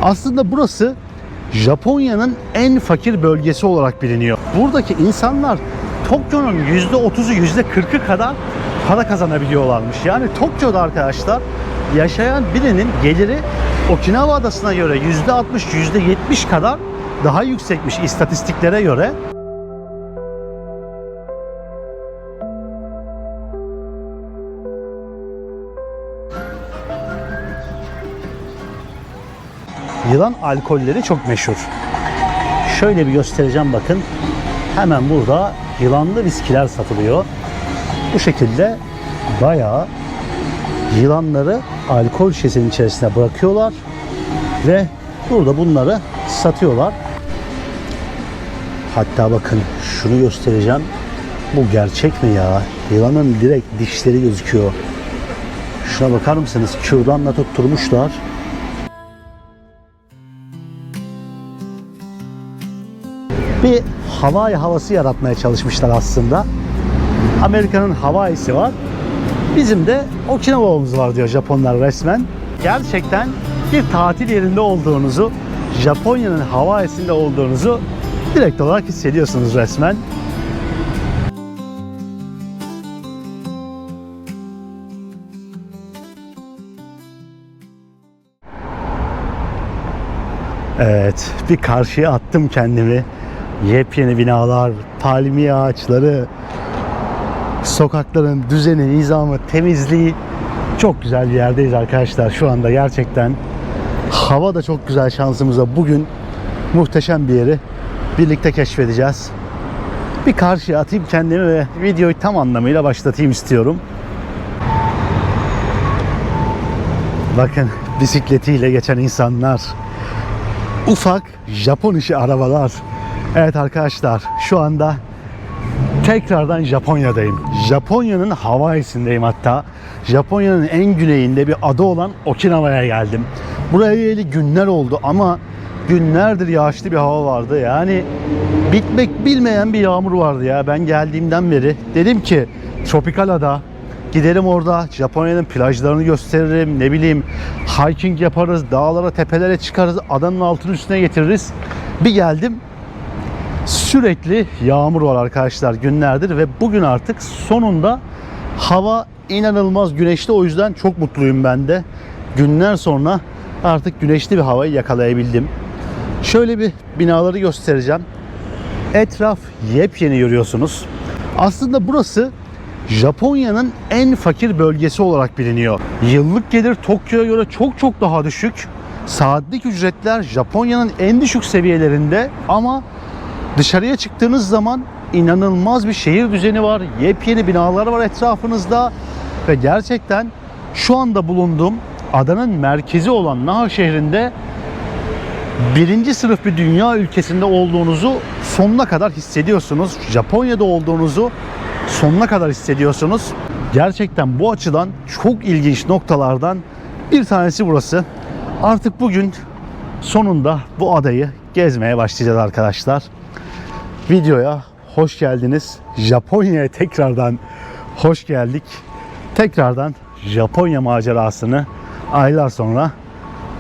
Aslında burası Japonya'nın en fakir bölgesi olarak biliniyor. Buradaki insanlar Tokyo'nun %30'u %40'ı kadar para kazanabiliyorlarmış. Yani Tokyo'da arkadaşlar yaşayan birinin geliri Okinawa adasına göre %60, %70 kadar daha yüksekmiş istatistiklere göre. Yılan alkolleri çok meşhur. Şöyle bir göstereceğim bakın. Hemen burada yılanlı viskiler satılıyor. Bu şekilde bayağı yılanları alkol şişesinin içerisine bırakıyorlar ve burada bunları satıyorlar. Hatta bakın şunu göstereceğim. Bu gerçek mi ya? Yılanın direkt dişleri gözüküyor. Şuna bakar mısınız? Kürdanla tutturmuşlar. Bir Hawaii havası yaratmaya çalışmışlar aslında. Amerika'nın Hawaii'si var. Bizim de Okinawa'mız var diyor Japonlar resmen. Gerçekten bir tatil yerinde olduğunuzu, Japonya'nın Hawaii'sinde olduğunuzu direkt olarak hissediyorsunuz resmen. Evet, bir karşıya attım kendimi. Yepyeni binalar, palmiye ağaçları, sokakların düzeni, nizamı, temizliği. Çok güzel bir yerdeyiz arkadaşlar şu anda gerçekten. Hava da çok güzel şansımıza. Bugün muhteşem bir yeri birlikte keşfedeceğiz. Bir karşıya atayım kendimi ve videoyu tam anlamıyla başlatayım istiyorum. Bakın bisikletiyle geçen insanlar. Ufak Japon işi arabalar. Evet arkadaşlar şu anda tekrardan Japonya'dayım. Japonya'nın Hawaii'sindeyim hatta. Japonya'nın en güneyinde bir ada olan Okinawa'ya geldim. Buraya geleli günler oldu ama günlerdir yağışlı bir hava vardı. Yani bitmek bilmeyen bir yağmur vardı ya. Ben geldiğimden beri dedim ki tropikal ada. Gidelim orada Japonya'nın plajlarını gösteririm. Ne bileyim hiking yaparız. Dağlara tepelere çıkarız. Adanın altını üstüne getiririz. Bir geldim. Sürekli yağmur var arkadaşlar günlerdir ve bugün artık sonunda hava inanılmaz güneşli, o yüzden çok mutluyum ben de. Günler sonra artık güneşli bir havayı yakalayabildim. Şöyle bir binaları göstereceğim. Etraf yepyeni görüyorsunuz. Aslında burası Japonya'nın en fakir bölgesi olarak biliniyor. Yıllık gelir Tokyo'ya göre çok daha düşük. Saatlik ücretler Japonya'nın en düşük seviyelerinde ama dışarıya çıktığınız zaman inanılmaz bir şehir düzeni var. Yepyeni binalar var etrafınızda. Ve gerçekten şu anda bulunduğum adanın merkezi olan Naha şehrinde birinci sınıf bir dünya ülkesinde olduğunuzu sonuna kadar hissediyorsunuz. Japonya'da olduğunuzu sonuna kadar hissediyorsunuz. Gerçekten bu açıdan çok ilginç noktalardan bir tanesi burası. Artık bugün sonunda bu adayı gezmeye başlayacağız arkadaşlar. Videoya hoş geldiniz. Japonya'ya tekrardan hoş geldik. Tekrardan Japonya macerasını aylar sonra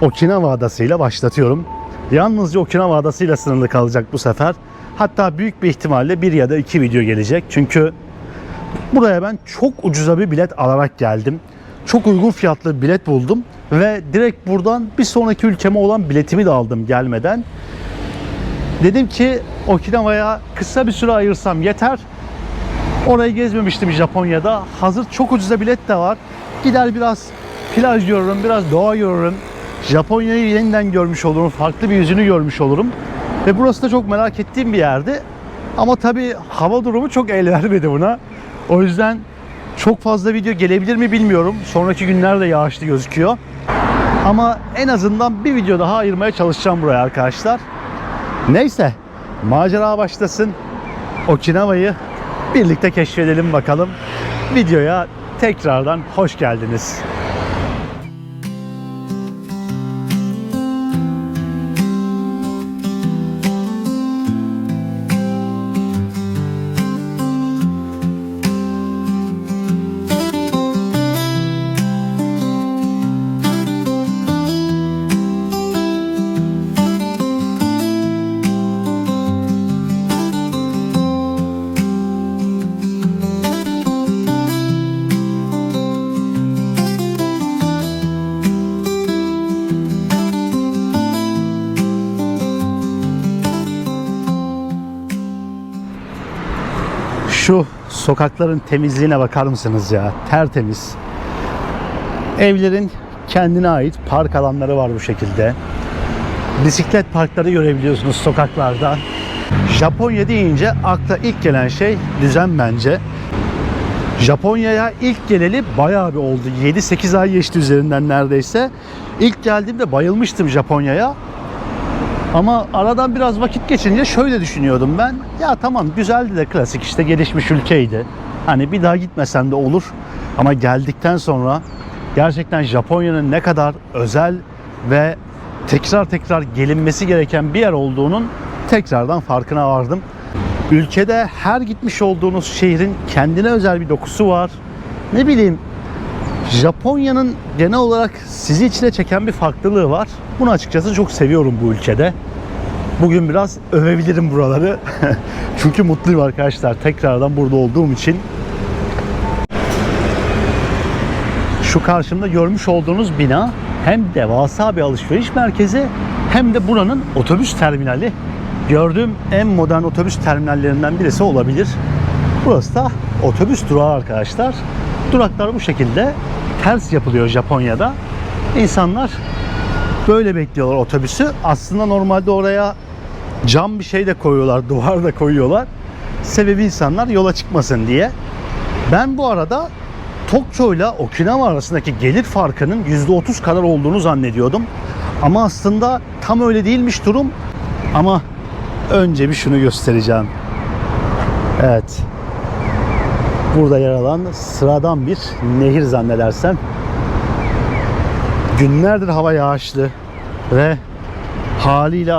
Okinawa adasıyla başlatıyorum. Yalnızca Okinawa adasıyla sınırlı kalacak bu sefer. Hatta büyük bir ihtimalle bir ya da iki video gelecek. Çünkü buraya ben çok ucuza bir bilet alarak geldim. Çok uygun fiyatlı bir bilet buldum. Ve direkt buradan bir sonraki ülkeme olan biletimi de aldım gelmeden. Dedim ki Okinawa'ya kısa bir süre ayırsam yeter. Orayı gezmemiştim Japonya'da. Hazır çok ucuza bilet de var. Gider biraz plaj görürüm, biraz doğa görürüm. Japonya'yı yeniden görmüş olurum. Farklı bir yüzünü görmüş olurum. Ve burası da çok merak ettiğim bir yerdi. Ama tabii hava durumu çok el vermedi buna. O yüzden çok fazla video gelebilir mi bilmiyorum. Sonraki günlerde yağışlı gözüküyor. Ama en azından bir video daha ayırmaya çalışacağım buraya arkadaşlar. Neyse, macera başlasın. Okinawa'yı birlikte keşfedelim bakalım. Videoya tekrardan hoş geldiniz. Şu sokakların temizliğine bakar mısınız ya? Tertemiz. Evlerin kendine ait park alanları var bu şekilde. Bisiklet parkları görebiliyorsunuz sokaklarda. Japonya deyince akla ilk gelen şey düzen bence. Japonya'ya ilk geleli bayağı bir oldu. 7-8 ay geçti üzerinden neredeyse. İlk geldiğimde bayılmıştım Japonya'ya. Ama aradan biraz vakit geçince şöyle düşünüyordum ben. Ya tamam güzeldi de klasik işte gelişmiş ülkeydi. Hani bir daha gitmesem de olur. Ama geldikten sonra gerçekten Japonya'nın ne kadar özel ve tekrar tekrar gelinmesi gereken bir yer olduğunun tekrardan farkına vardım. Ülkede her gitmiş olduğunuz şehrin kendine özel bir dokusu var. Ne bileyim, Japonya'nın genel olarak sizi içine çeken bir farklılığı var. Bunu açıkçası çok seviyorum bu ülkede. Bugün biraz övebilirim buraları. Çünkü mutluyum arkadaşlar tekrardan burada olduğum için. Şu karşımda görmüş olduğunuz bina hem devasa bir alışveriş merkezi hem de buranın otobüs terminali. Gördüğüm en modern otobüs terminallerinden birisi olabilir. Burası da otobüs durağı arkadaşlar. Duraklar bu şekilde ters yapılıyor Japonya'da. İnsanlar böyle bekliyorlar otobüsü. Aslında normalde oraya cam bir şey de koyuyorlar, duvar da koyuyorlar. Sebebi insanlar yola çıkmasın diye. Ben bu arada Tokyo ile Okinawa arasındaki gelir farkının %30 kadar olduğunu zannediyordum. Ama aslında tam öyle değilmiş durum. Ama önce bir şunu göstereceğim. Evet. Burada yer alan sıradan bir nehir zannedersem. Günlerdir hava yağışlı ve haliyle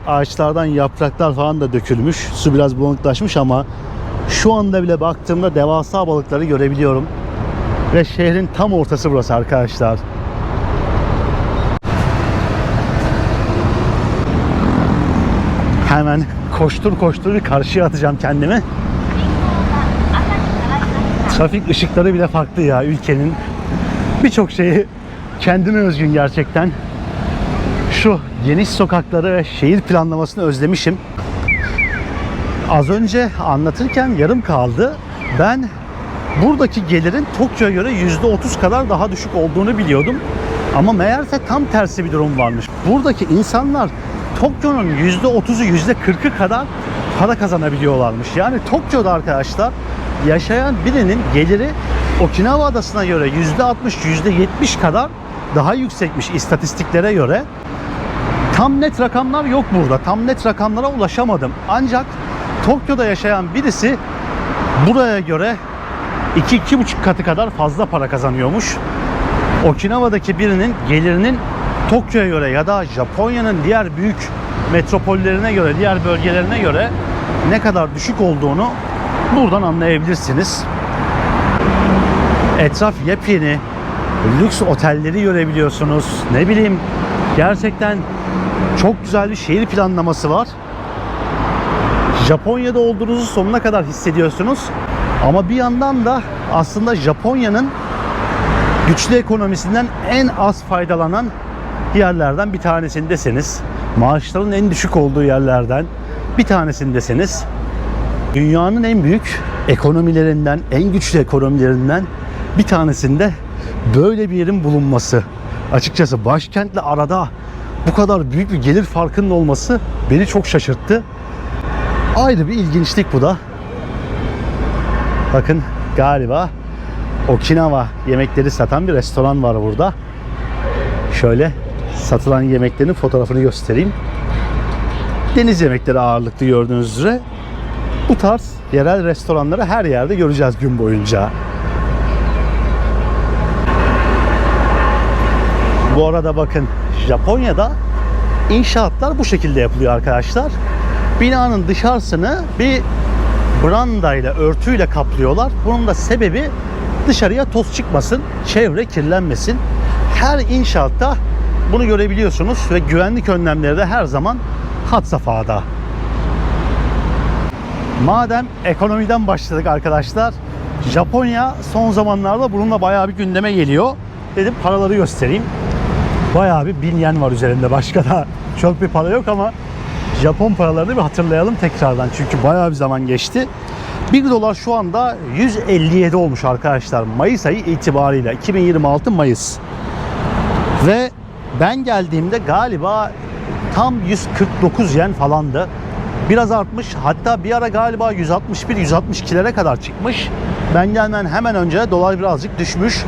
ağaçlardan yapraklar falan da dökülmüş. Su biraz bulanıklaşmış ama şu anda bile baktığımda devasa balıkları görebiliyorum. Ve şehrin tam ortası burası arkadaşlar. Hemen koştur koştur karşıya atacağım kendimi. Trafik ışıkları bile farklı ya ülkenin. Birçok şeyi kendine özgün gerçekten. Şu geniş sokakları ve şehir planlamasını özlemişim. Az önce anlatırken yarım kaldı. Ben buradaki gelirin Tokyo'ya göre %30 kadar daha düşük olduğunu biliyordum. Ama meğerse tam tersi bir durum varmış. Buradaki insanlar Tokyo'nun %30'u %40'ı kadar para kazanabiliyorlarmış. Yani Tokyo'da arkadaşlar yaşayan birinin geliri Okinawa adasına göre %60-%70 kadar daha yüksekmiş istatistiklere göre. Tam net rakamlar yok burada. Tam net rakamlara ulaşamadım. Ancak Tokyo'da yaşayan birisi buraya göre 2-2,5 katı kadar fazla para kazanıyormuş. Okinawa'daki birinin gelirinin Tokyo'ya göre ya da Japonya'nın diğer büyük metropollerine göre, diğer bölgelerine göre ne kadar düşük olduğunu buradan anlayabilirsiniz. Etraf yepyeni, lüks otelleri görebiliyorsunuz. Ne bileyim, gerçekten çok güzel bir şehir planlaması var. Japonya'da olduğunuzu sonuna kadar hissediyorsunuz. Ama bir yandan da aslında Japonya'nın güçlü ekonomisinden en az faydalanan yerlerden bir tanesindesiniz. Maaşların en düşük olduğu yerlerden bir tanesindesiniz. Dünyanın en büyük ekonomilerinden, en güçlü ekonomilerinden bir tanesinde böyle bir yerin bulunması. Açıkçası başkentle arada bu kadar büyük bir gelir farkının olması beni çok şaşırttı. Ayrı bir ilginçlik bu da. Bakın galiba Okinawa yemekleri satan bir restoran var burada. Şöyle satılan yemeklerin fotoğrafını göstereyim. Deniz yemekleri ağırlıklı gördüğünüz üzere. Bu tarz yerel restoranları her yerde göreceğiz gün boyunca. Bu arada bakın Japonya'da inşaatlar bu şekilde yapılıyor arkadaşlar. Binanın dışarısını bir brandayla, örtüyle kaplıyorlar. Bunun da sebebi dışarıya toz çıkmasın, çevre kirlenmesin. Her inşaatta bunu görebiliyorsunuz ve güvenlik önlemleri de her zaman had safhada. Madem ekonomiden başladık arkadaşlar, Japonya son zamanlarda bununla bayağı bir gündeme geliyor. Dedim paraları göstereyim. Bayağı bir 1000 yen var üzerinde. Başka da çok bir para yok ama Japon paralarını bir hatırlayalım tekrardan. Çünkü bayağı bir zaman geçti. 1 dolar şu anda 157 olmuş arkadaşlar. Mayıs ayı itibariyle. 2026 Mayıs. Ve ben geldiğimde galiba tam 149 yen falandı. Biraz artmış. Hatta bir ara galiba 161-162'lere kadar çıkmış. Ben gelmeden hemen önce dolar birazcık düşmüş.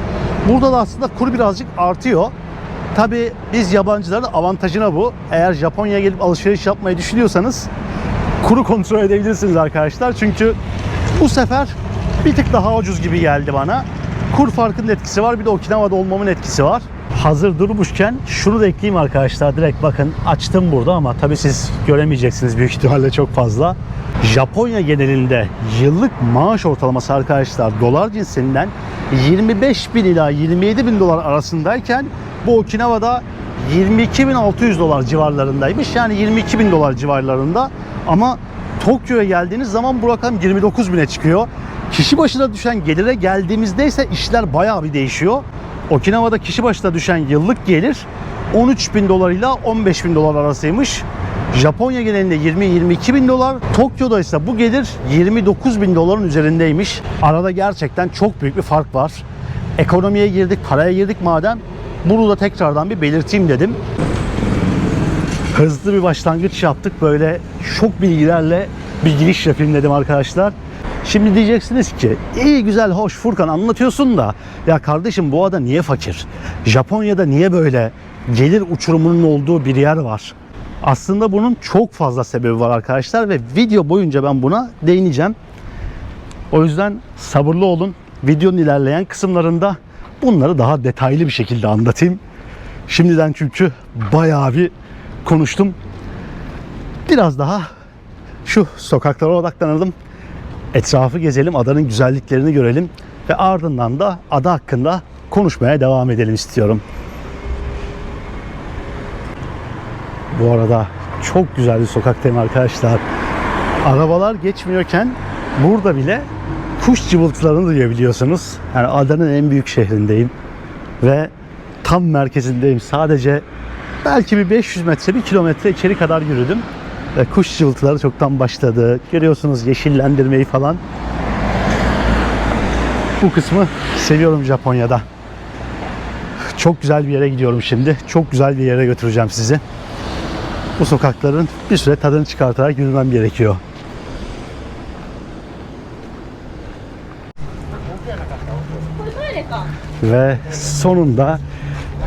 Burada da aslında kur birazcık artıyor. Tabii biz yabancıların avantajına bu. Eğer Japonya'ya gelip alışveriş yapmayı düşünüyorsanız kuru kontrol edebilirsiniz arkadaşlar. Çünkü bu sefer bir tık daha ucuz gibi geldi bana. Kur farkının etkisi var. Bir de Okinawa'da olmamın etkisi var. Hazır durmuşken şunu da ekleyeyim arkadaşlar. Direkt bakın açtım burada ama tabii siz göremeyeceksiniz büyük ihtimalle çok fazla. Japonya genelinde yıllık maaş ortalaması arkadaşlar dolar cinsinden 25.000 ila 27.000 dolar arasındayken bu Okinawa'da 22.600 dolar civarlarındaymış. Yani 22.000 dolar civarlarında ama Tokyo'ya geldiğiniz zaman bu rakam 29.000'e çıkıyor. Kişi başına düşen gelire geldiğimizde ise işler bayağı bir değişiyor. Okinawa'da kişi başına düşen yıllık gelir 13.000 dolar ile 15.000 dolar arasıymış. Japonya genelinde 20-22.000 dolar. Tokyo'da ise bu gelir 29.000 doların üzerindeymiş. Arada gerçekten çok büyük bir fark var. Ekonomiye girdik, paraya girdik madem. Bunu da tekrardan bir belirteyim dedim. Hızlı bir başlangıç yaptık. Böyle şok bilgilerle bir giriş yapayım dedim arkadaşlar. Şimdi diyeceksiniz ki iyi güzel hoş Furkan anlatıyorsun da ya kardeşim bu ada niye fakir? Japonya'da niye böyle gelir uçurumunun olduğu bir yer var? Aslında bunun çok fazla sebebi var arkadaşlar ve video boyunca ben buna değineceğim. O yüzden sabırlı olun. Videonun ilerleyen kısımlarında bunları daha detaylı bir şekilde anlatayım. Şimdiden çünkü bayağı bir konuştum. Biraz daha şu sokaklara odaklanalım. Etrafı gezelim, adanın güzelliklerini görelim ve ardından da ada hakkında konuşmaya devam edelim istiyorum. Bu arada çok güzel bir sokaktayım arkadaşlar. Arabalar geçmiyorken burada bile kuş cıvıltılarını duyabiliyorsunuz. Yani adanın en büyük şehrindeyim ve tam merkezindeyim. Sadece belki bir 500 metre, 1 kilometre içeri kadar yürüdüm. Ve kuş cıvıltıları çoktan başladı. Görüyorsunuz yeşillendirmeyi falan. Bu kısmı seviyorum Japonya'da. Çok güzel bir yere gidiyorum şimdi. Çok güzel bir yere götüreceğim sizi. Bu sokakların bir süre tadını çıkartarak yürümem gerekiyor. Ve sonunda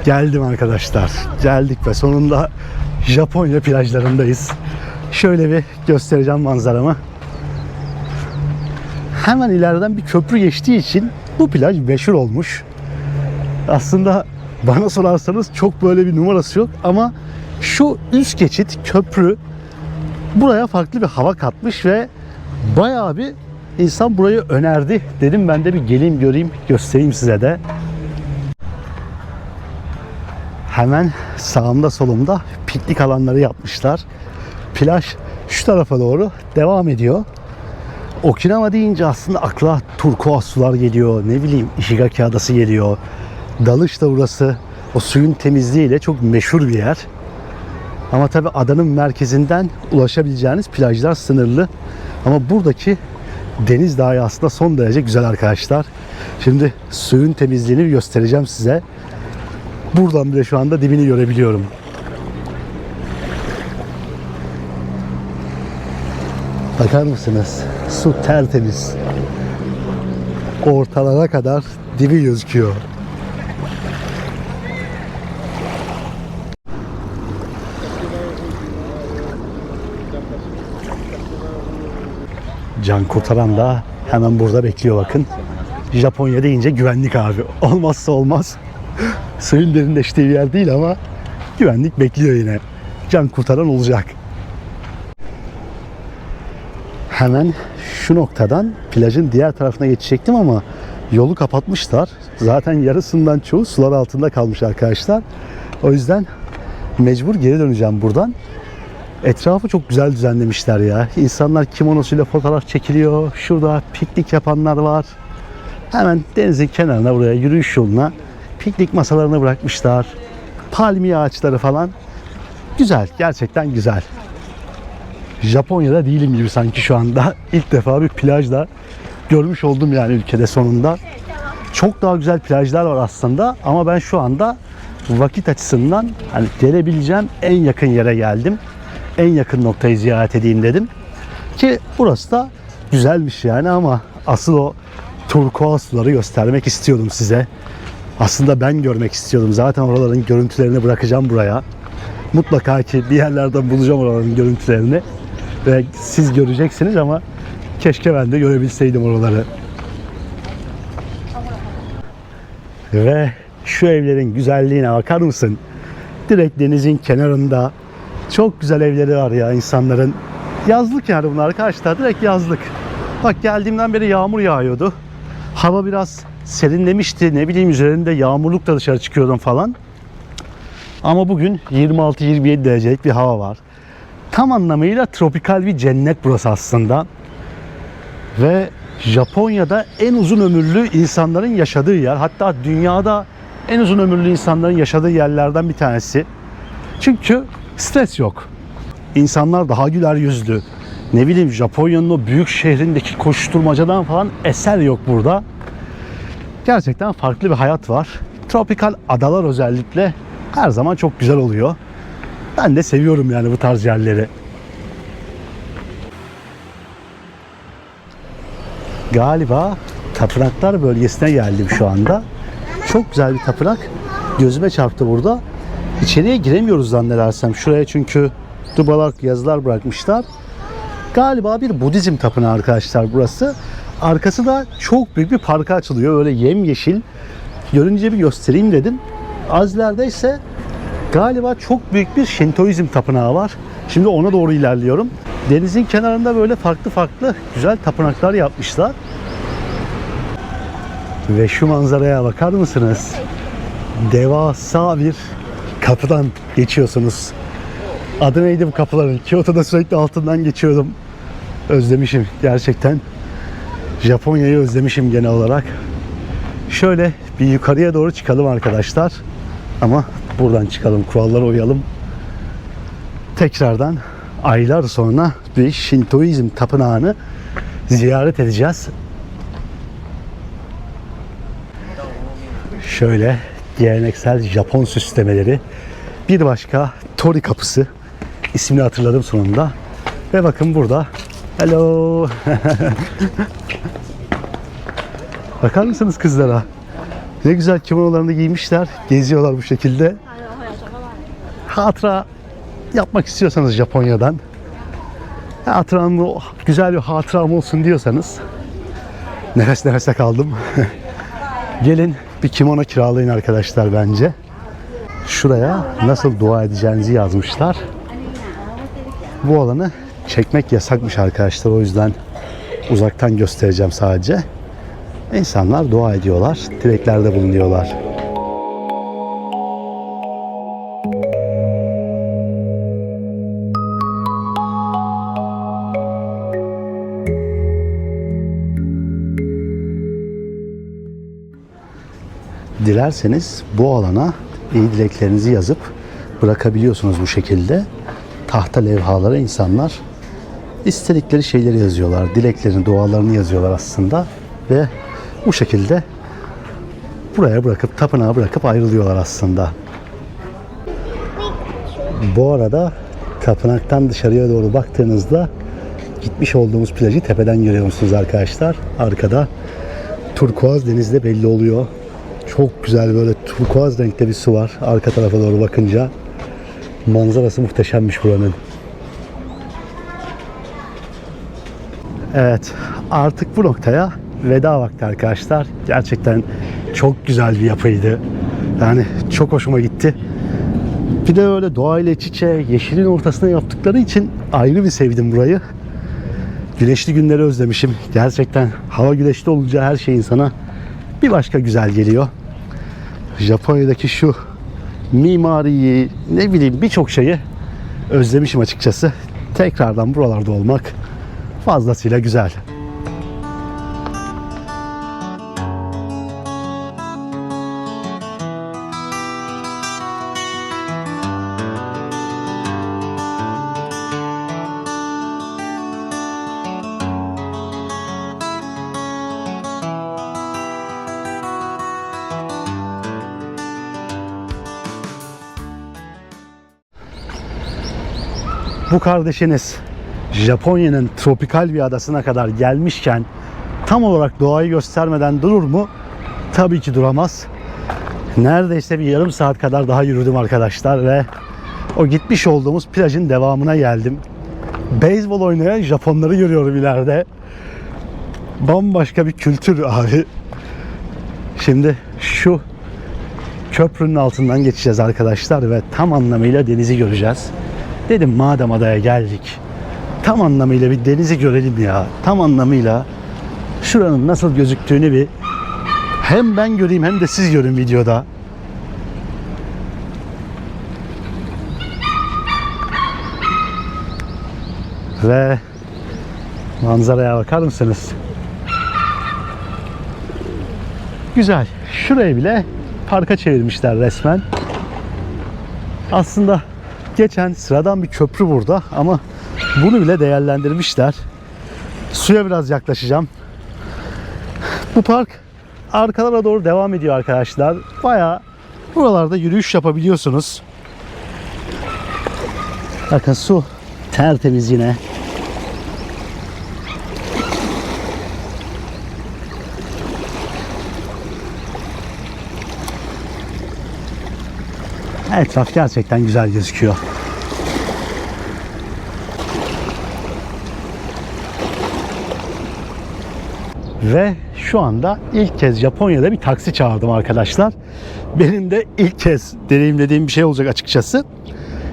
geldim arkadaşlar. Geldik ve sonunda Japonya plajlarındayız. Şöyle bir göstereceğim manzaramı. Hemen ileriden bir köprü geçtiği için bu plaj meşhur olmuş. Aslında bana sorarsanız çok böyle bir numarası yok ama şu üst geçit köprü buraya farklı bir hava katmış ve bayağı bir insan burayı önerdi. Dedim ben de bir geleyim göreyim göstereyim size de. Hemen sağımda solumda piknik alanları yapmışlar. Plaj şu tarafa doğru devam ediyor. Okinawa deyince aslında akla turkuaz sular geliyor. Ne bileyim Ishigaki Adası geliyor. Dalış da burası. O suyun temizliğiyle çok meşhur bir yer. Ama tabi adanın merkezinden ulaşabileceğiniz plajlar sınırlı. Ama buradaki deniz dahi aslında son derece güzel arkadaşlar. Şimdi suyun temizliğini göstereceğim size. Buradan bile şu anda dibini görebiliyorum. Bakar mısınız? Su tertemiz. Ortalara kadar dibi gözüküyor. Can kurtaran da hemen burada bekliyor bakın. Japonya deyince güvenlik abi. Olmazsa olmaz. Suyun derinleştiği bir yer değil ama güvenlik bekliyor yine. Can kurtaran olacak. Hemen şu noktadan plajın diğer tarafına geçecektim ama yolu kapatmışlar. Zaten yarısından çoğu sular altında kalmış arkadaşlar. O yüzden mecbur geri döneceğim buradan. Etrafı çok güzel düzenlemişler ya. İnsanlar kimonosuyla fotoğraf çekiliyor. Şurada piknik yapanlar var. Hemen denizin kenarına buraya yürüyüş yoluna piknik masalarını bırakmışlar. Palmiye ağaçları falan. Güzel, gerçekten güzel. Japonya'da değilim gibi sanki şu anda. İlk defa bir plajda görmüş oldum yani ülkede sonunda. Çok daha güzel plajlar var aslında ama ben şu anda vakit açısından hani gelebileceğim en yakın yere geldim. En yakın noktayı ziyaret edeyim dedim. Ki burası da güzelmiş yani ama asıl o turkuaz suları göstermek istiyordum size. Aslında ben görmek istiyordum. Zaten oraların görüntülerini bırakacağım buraya. Mutlaka ki bir yerlerden bulacağım oraların görüntülerini. Ve siz göreceksiniz ama keşke ben de görebilseydim oraları. Ve şu evlerin güzelliğine bakar mısın? Direkt denizin kenarında. Çok güzel evleri var ya insanların. Yazlık yani bunlar arkadaşlar. Direkt yazlık. Bak geldiğimden beri yağmur yağıyordu. Hava biraz serinlemişti. Ne bileyim üzerinde yağmurlukla dışarı çıkıyordum falan. Ama bugün 26-27 derecelik bir hava var. Tam anlamıyla tropikal bir cennet burası aslında. Ve Japonya'da en uzun ömürlü insanların yaşadığı yer. Hatta dünyada en uzun ömürlü insanların yaşadığı yerlerden bir tanesi. Çünkü stres yok. İnsanlar daha güler yüzlü. Ne bileyim Japonya'nın o büyük şehrindeki koşturmacadan falan eser yok burada. Gerçekten farklı bir hayat var. Tropikal adalar özellikle her zaman çok güzel oluyor. Ben de seviyorum yani bu tarz yerleri. Galiba tapınaklar bölgesine geldim şu anda. Çok güzel bir tapınak. Gözüme çarptı burada. İçeriye giremiyoruz zannedersem. Şuraya çünkü dubalak yazılar bırakmışlar. Galiba bir Budizm tapınağı arkadaşlar burası. Arkası da çok büyük bir parka açılıyor. Öyle yemyeşil. Görünce bir göstereyim dedim. Az ileride ise galiba çok büyük bir Şintoizm tapınağı var. Şimdi ona doğru ilerliyorum. Denizin kenarında böyle farklı farklı güzel tapınaklar yapmışlar. Ve şu manzaraya bakar mısınız? Devasa bir kapıdan geçiyorsunuz. Adı neydi bu kapıların? Kyoto'da sürekli altından geçiyordum. Özlemişim gerçekten. Japonya'yı özlemişim genel olarak. Şöyle bir yukarıya doğru çıkalım arkadaşlar. Ama buradan çıkalım, kurallara uyalım. Tekrardan aylar sonra bir Şintoizm tapınağını ziyaret edeceğiz. Şöyle geleneksel Japon süslemeleri. Bir başka Tori kapısı. İsmini hatırladım sonunda. Ve bakın burada. Hello. Bakar mısınız kızlara? Ne güzel kimonolarını giymişler. Geziyorlar bu şekilde. Hatıra yapmak istiyorsanız Japonya'dan, güzel bir hatıram olsun diyorsanız, nefes nefese kaldım. Gelin bir kimono kiralayın arkadaşlar bence. Şuraya nasıl dua edeceğinizi yazmışlar. Bu alanı çekmek yasakmış arkadaşlar. O yüzden uzaktan göstereceğim sadece. İnsanlar dua ediyorlar, dileklerde bulunuyorlar. Dilerseniz bu alana iyi dileklerinizi yazıp bırakabiliyorsunuz bu şekilde. Tahta levhalara insanlar istedikleri şeyleri yazıyorlar. Dileklerini, dualarını yazıyorlar aslında. Ve bu şekilde buraya bırakıp, tapınağa bırakıp ayrılıyorlar aslında. Bu arada tapınaktan dışarıya doğru baktığınızda gitmiş olduğumuz plajı tepeden görüyor musunuz arkadaşlar? Arkada turkuaz denizde belli oluyor. Çok güzel böyle turkuaz renkte bir su var arka tarafa doğru bakınca. Manzarası muhteşemmiş buranın. Evet, artık bu noktaya veda vakti arkadaşlar. Gerçekten çok güzel bir yapıydı. Yani çok hoşuma gitti. Bir de öyle doğayla iç içe, yeşilin ortasına yaptıkları için ayrı bir sevdim burayı. Güneşli günleri özlemişim. Gerçekten hava güneşli olunca her şey insana bir başka güzel geliyor. Japonya'daki şu mimariyi, ne bileyim birçok şeyi özlemişim açıkçası. Tekrardan buralarda olmak fazlasıyla güzel. bu kardeşiniz Japonya'nın tropikal bir adasına kadar gelmişken tam olarak doğayı göstermeden durur mu? Tabii ki duramaz. Neredeyse bir yarım saat kadar daha yürüdüm arkadaşlar ve o gitmiş olduğumuz plajın devamına geldim. Beyzbol oynayan Japonları görüyorum ileride. Bambaşka bir kültür abi. Şimdi şu köprünün altından geçeceğiz arkadaşlar ve tam anlamıyla denizi göreceğiz. Dedim madem adaya geldik, tam anlamıyla bir denizi görelim ya. Tam anlamıyla şuranın nasıl gözüktüğünü bir hem ben göreyim hem de siz görün videoda. Ve manzaraya bakar mısınız? Güzel. Şurayı bile parka çevirmişler resmen. Aslında geçen sıradan bir köprü burada ama bunu bile değerlendirmişler. Suya biraz yaklaşacağım. Bu park arkalara doğru devam ediyor arkadaşlar. Bayağı buralarda yürüyüş yapabiliyorsunuz. Bakın su tertemiz yine. Etraf gerçekten güzel gözüküyor. Ve şu anda ilk kez Japonya'da bir taksi çağırdım arkadaşlar. Benim de ilk kez deneyimlediğim bir şey olacak açıkçası.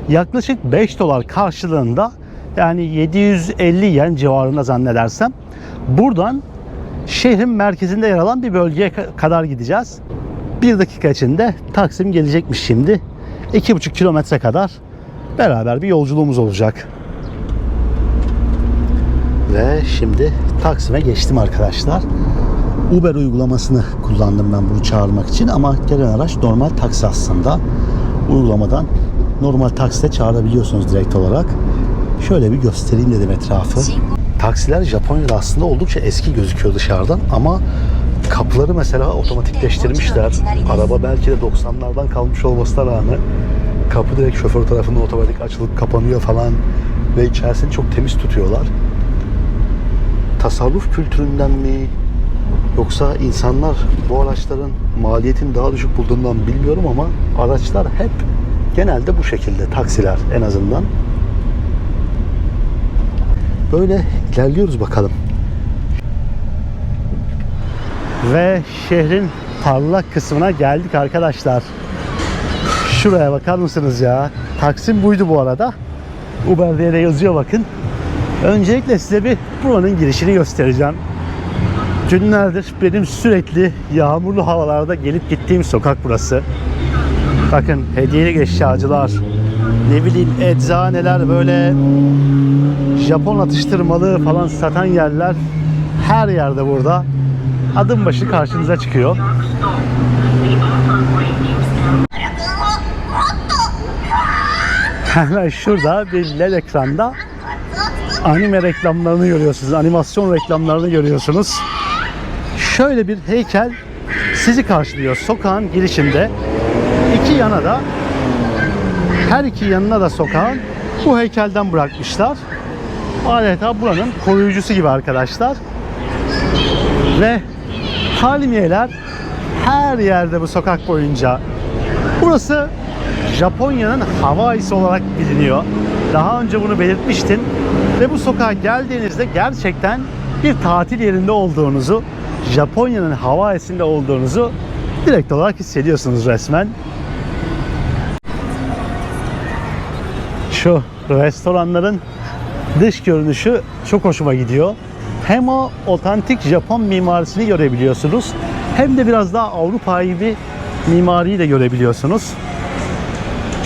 Yaklaşık $5 karşılığında, yani 750 yen civarında zannedersem, buradan şehrin merkezinde yer alan bir bölgeye kadar gideceğiz. 1 dakika içinde Taksim gelecekmiş şimdi. 2,5 kilometre kadar beraber bir yolculuğumuz olacak. Ve şimdi Taksim'e geçtim arkadaşlar. Uber uygulamasını kullandım ben bunu çağırmak için ama gelen araç normal taksi aslında. Uygulamadan normal takside çağırabiliyorsunuz direkt olarak. Şöyle bir göstereyim dedim etrafı. Taksiler Japonya'da aslında oldukça eski gözüküyor dışarıdan ama kapıları mesela otomatikleştirmişler. Araba belki de 90'lardan kalmış olmasına rağmen kapı direkt şoför tarafından otomatik açılıp kapanıyor falan ve içerisini çok temiz tutuyorlar. Tasarruf kültüründen mi yoksa insanlar bu araçların maliyetini daha düşük bulduğundan bilmiyorum ama araçlar hep genelde bu şekilde, taksiler en azından. Böyle ilerliyoruz bakalım. Ve şehrin parlak kısmına geldik arkadaşlar. Şuraya bakar mısınız ya? Taksim buydu bu arada. Uber diye de yazıyor bakın. Öncelikle size bir buranın girişini göstereceğim. Günlerdir benim sürekli yağmurlu havalarda gelip gittiğim sokak burası. Bakın hediyelik eşyacılar, ne bileyim eczaneler, böyle Japon atıştırmalığı falan satan yerler her yerde burada. Adım başı karşınıza çıkıyor. Hemen şurada bir LED ekranda anime reklamlarını görüyorsunuz. Animasyon reklamlarını görüyorsunuz. Şöyle bir heykel sizi karşılıyor sokağın girişinde. İki yana da, her iki yanına da sokağın bu heykelden bırakmışlar. Adeta buranın koruyucusu gibi arkadaşlar. Ve palmiyeler her yerde bu sokak boyunca. Burası Japonya'nın Hawaii'si olarak biliniyor. Daha önce bunu belirtmiştim. Ve bu sokağa geldiğinizde gerçekten bir tatil yerinde olduğunuzu, Japonya'nın Hawaii'sinde olduğunuzu direkt olarak hissediyorsunuz resmen. Şu restoranların dış görünüşü çok hoşuma gidiyor. Hem o otantik Japon mimarisini görebiliyorsunuz, hem de biraz daha Avrupa gibi mimariyi de görebiliyorsunuz.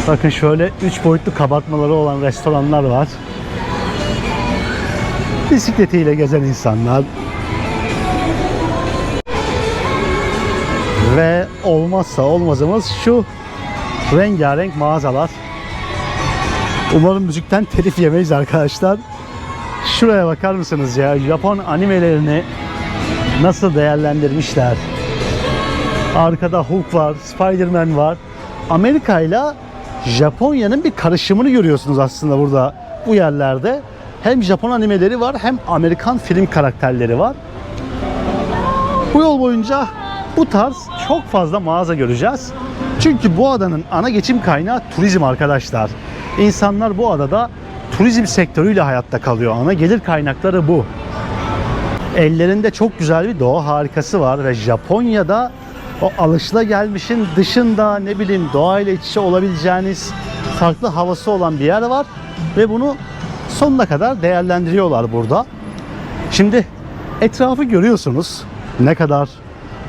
Bakın şöyle 3 boyutlu kabartmaları olan restoranlar var. Bisikletiyle gezen insanlar. Ve olmazsa olmazımız şu rengarenk mağazalar. Umarım müzikten telif yemeyiz arkadaşlar. Şuraya bakar mısınız ya? Japon animelerini nasıl değerlendirmişler. Arkada Hulk var, Spider-Man var. Amerika ile Japonya'nın bir karışımını görüyorsunuz aslında burada bu yerlerde. Hem Japon animeleri var hem Amerikan film karakterleri var. Bu yol boyunca bu tarz çok fazla mağaza göreceğiz. Çünkü bu adanın ana geçim kaynağı turizm arkadaşlar. İnsanlar bu adada turizm sektörüyle hayatta kalıyor. Ana gelir kaynakları bu. Ellerinde çok güzel bir doğa harikası var ve Japonya'da o alışılagelmişin dışında ne bileyim doğayla iç içe olabileceğiniz farklı havası olan bir yer var ve bunu sonuna kadar değerlendiriyorlar burada. Şimdi etrafı görüyorsunuz. Ne kadar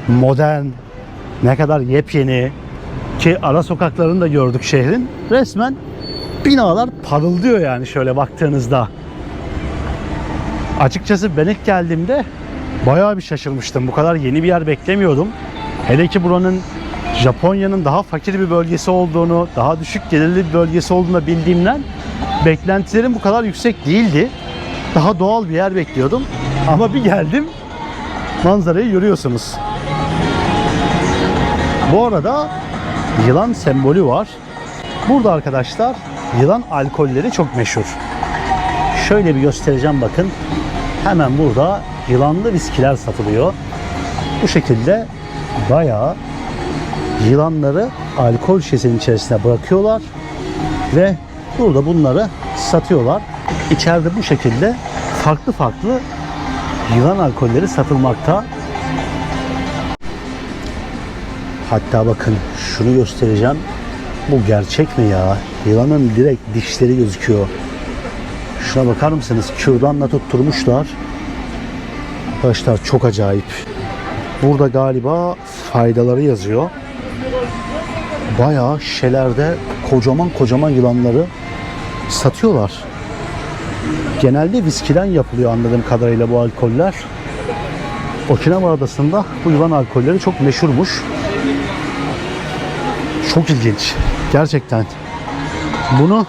modern, ne kadar yepyeni ki ara sokaklarını da gördük şehrin. Resmen binalar parıldıyor yani şöyle baktığınızda. Açıkçası ben ilk geldiğimde bayağı bir şaşırmıştım. Bu kadar yeni bir yer beklemiyordum. Hele ki buranın Japonya'nın daha fakir bir bölgesi olduğunu, daha düşük gelirli bir bölgesi olduğunu bildiğimden beklentilerim bu kadar yüksek değildi. Daha doğal bir yer bekliyordum. Ama bir geldim, manzarayı görüyorsunuz. Bu arada yılan sembolü var. Burada arkadaşlar yılan alkolleri çok meşhur. Şöyle bir göstereceğim bakın. Hemen burada yılanlı viskiler satılıyor. Bu şekilde bayağı yılanları alkol şişesinin içerisine bırakıyorlar ve burada bunları satıyorlar. İçeride bu şekilde farklı farklı yılan alkolleri satılmakta. Hatta bakın şunu göstereceğim. Bu gerçek mi ya? Yılanın direkt dişleri gözüküyor. Şuna bakar mısınız? Kürdanla tutturmuşlar. Arkadaşlar çok acayip. Burada galiba faydaları yazıyor. Bayağı şişelerde kocaman kocaman yılanları satıyorlar. Genelde viskiden yapılıyor anladığım kadarıyla bu alkoller. Okinawa adasında bu yılan alkolleri çok meşhurmuş. Çok ilginç. Gerçekten. Bunu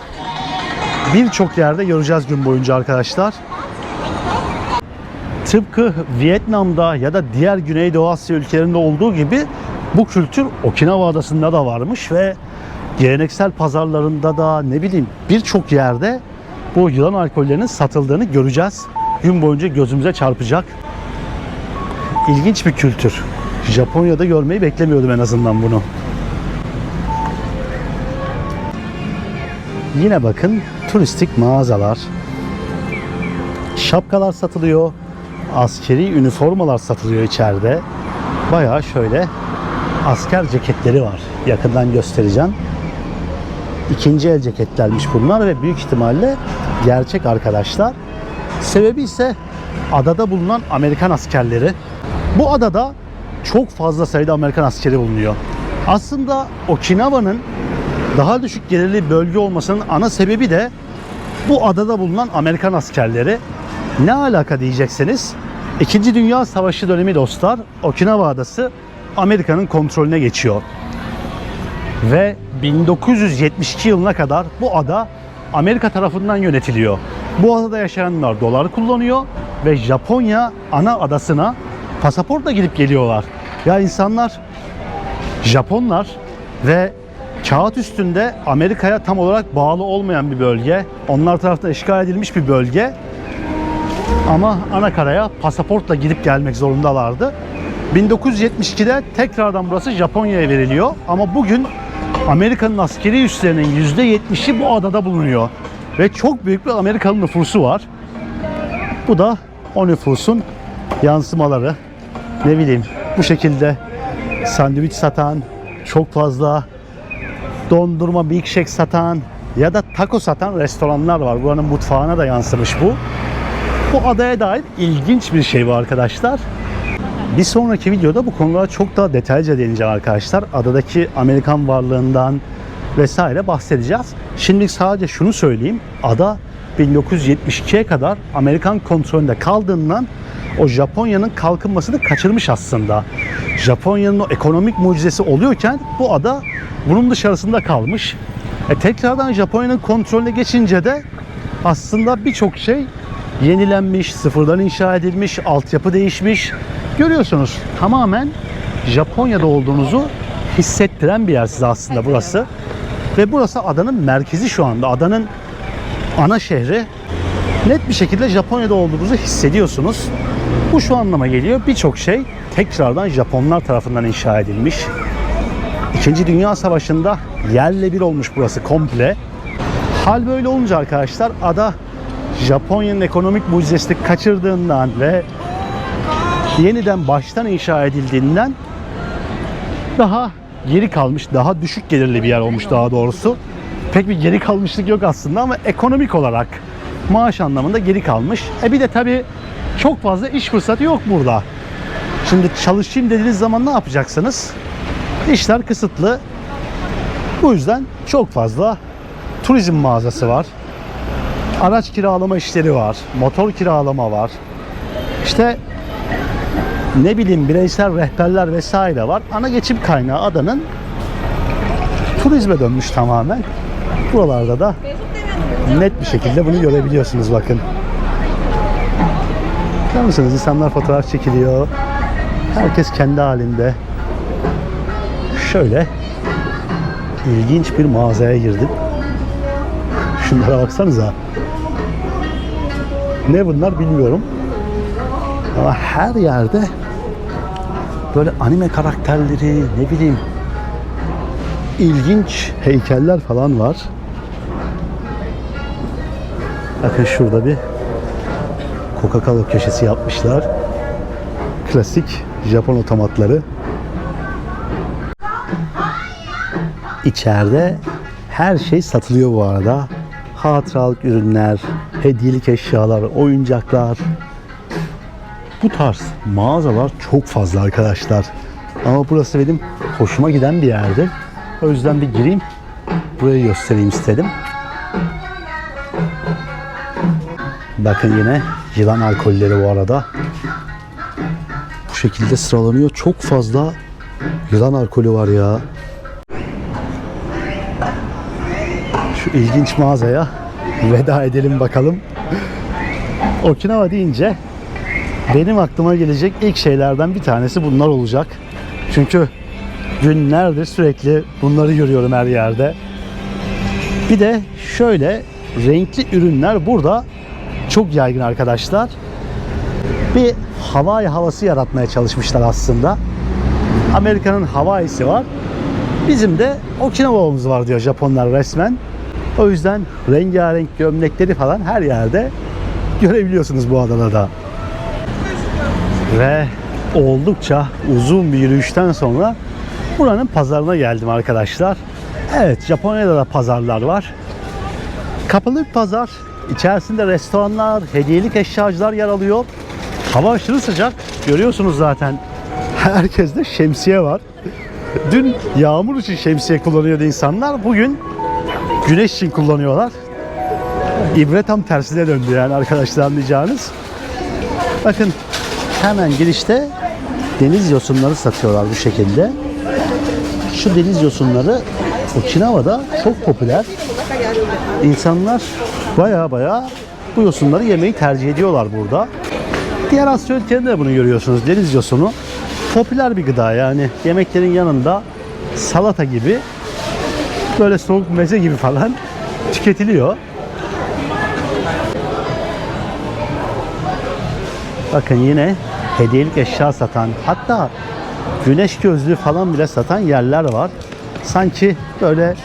birçok yerde göreceğiz gün boyunca arkadaşlar. Tıpkı Vietnam'da ya da diğer Güneydoğu Asya ülkelerinde olduğu gibi bu kültür Okinawa adasında da varmış ve geleneksel pazarlarında da ne bileyim birçok yerde bu yılan alkollerinin satıldığını göreceğiz. Gün boyunca gözümüze çarpacak. İlginç bir kültür. Japonya'da görmeyi beklemiyordum en azından bunu. Yine bakın turistik mağazalar. Şapkalar satılıyor. Askeri üniformalar satılıyor içeride. Bayağı şöyle asker ceketleri var. Yakından göstereceğim. İkinci el ceketlermiş bunlar ve büyük ihtimalle gerçek arkadaşlar. Sebebi ise adada bulunan Amerikan askerleri. Bu adada çok fazla sayıda Amerikan askeri bulunuyor. Aslında Okinawa'nın daha düşük gelirli bölge olmasının ana sebebi de bu adada bulunan Amerikan askerleri. Ne alaka diyecekseniz, İkinci Dünya Savaşı dönemi dostlar, Okinawa adası Amerika'nın kontrolüne geçiyor. Ve 1972 yılına kadar bu ada Amerika tarafından yönetiliyor. Bu adada yaşayanlar dolar kullanıyor ve Japonya ana adasına pasaportla gidip geliyorlar. Ya insanlar Japonlar ve kağıt üstünde Amerika'ya tam olarak bağlı olmayan bir bölge. Onlar tarafından işgal edilmiş bir bölge. Ama ana karaya pasaportla gidip gelmek zorundalardı. 1972'de tekrardan burası Japonya'ya veriliyor. Ama bugün Amerika'nın askeri üslerinin %70'i bu adada bulunuyor. Ve çok büyük bir Amerikalı nüfusu var. Bu da o nüfusun yansımaları. Ne bileyim bu şekilde sandviç satan, çok fazla dondurma, milkshake satan ya da taco satan restoranlar var. Buranın mutfağına da yansımış bu. Bu adaya dair ilginç bir şey var arkadaşlar. Bir sonraki videoda bu konulara çok daha detaylıca değineceğim arkadaşlar. Adadaki Amerikan varlığından vesaire bahsedeceğiz. Şimdi sadece şunu söyleyeyim. Ada 1972'ye kadar Amerikan kontrolünde kaldığından o Japonya'nın kalkınmasını kaçırmış aslında. Japonya'nın o ekonomik mucizesi oluyorken bu ada bunun dışarısında kalmış. Tekrardan Japonya'nın kontrolüne geçince de aslında birçok şey yenilenmiş, sıfırdan inşa edilmiş, altyapı değişmiş. Görüyorsunuz tamamen Japonya'da olduğunuzu hissettiren bir yer size aslında burası. Ve burası adanın merkezi şu anda. Adanın ana şehri. Net bir şekilde Japonya'da olduğunuzu hissediyorsunuz. Bu şu anlama geliyor. Birçok şey tekrardan Japonlar tarafından inşa edilmiş. İkinci Dünya Savaşı'nda yerle bir olmuş burası komple. Hal böyle olunca arkadaşlar ada Japonya'nın ekonomik mucizesini kaçırdığından ve yeniden baştan inşa edildiğinden daha geri kalmış, daha düşük gelirli bir yer olmuş daha doğrusu. Pek bir geri kalmışlık yok aslında ama ekonomik olarak maaş anlamında geri kalmış. Bir de tabii çok fazla iş fırsatı yok burada. Şimdi çalışayım dediğiniz zaman ne yapacaksınız? İşler kısıtlı. Bu yüzden çok fazla turizm mağazası var. Araç kiralama işleri var. Motor kiralama var. İşte ne bileyim bireysel rehberler vesaire var. Ana geçim kaynağı adanın turizme dönmüş tamamen. Buralarda da net bir şekilde bunu görebiliyorsunuz bakın. Görüyor musunuz? İnsanlar fotoğraf çekiliyor. Herkes kendi halinde. Şöyle ilginç bir mağazaya girdim. Şunlara baksanıza. Ne bunlar bilmiyorum. Ama her yerde böyle anime karakterleri, ne bileyim ilginç heykeller falan var. Bakın şurada bir Coca-Cola köşesi yapmışlar. Klasik Japon otomatları. İçeride her şey satılıyor bu arada. Hatıralık ürünler, hediyelik eşyalar, oyuncaklar. Bu tarz mağazalar çok fazla arkadaşlar. Ama burası benim hoşuma giden bir yerdi. O yüzden bir gireyim, burayı göstereyim istedim. Bakın yine yılan alkolleri bu arada. Bu şekilde sıralanıyor. Çok fazla yılan alkolü var ya. Şu ilginç mağazaya veda edelim bakalım. Okinawa deyince benim aklıma gelecek ilk şeylerden bir tanesi bunlar olacak. Çünkü günlerdir sürekli bunları görüyorum her yerde. Bir de şöyle renkli ürünler burada çok yaygın arkadaşlar. Bir Hawaii havası yaratmaya çalışmışlar aslında. Amerika'nın Hawaii'si var. Bizim de Okinawa'mız var diyor Japonlar resmen. O yüzden rengarenk gömlekleri falan her yerde görebiliyorsunuz bu adada da. Ve oldukça uzun bir yürüyüşten sonra buranın pazarına geldim arkadaşlar. Evet, Japonya'da da pazarlar var. Kapalı bir pazar. İçerisinde restoranlar, hediyelik eşyacılar yer alıyor. Hava aşırı sıcak. Görüyorsunuz zaten. Herkeste şemsiye var. Dün yağmur için şemsiye kullanıyordu insanlar. Bugün güneş için kullanıyorlar. İbre tam tersine döndü yani arkadaşlar, anlayacağınız. Bakın hemen girişte deniz yosunları satıyorlar bu şekilde. Şu deniz yosunları Okinawa'da çok popüler. İnsanlar baya bu yosunları yemeyi tercih ediyorlar burada. Diğer Asya ülkelerinde de bunu görüyorsunuz. Deniz yosunu popüler bir gıda, yani yemeklerin yanında salata gibi, böyle soğuk meze gibi falan tüketiliyor. Bakın yine hediyelik eşya satan, hatta güneş gözlüğü falan bile satan yerler var. Sanki böyle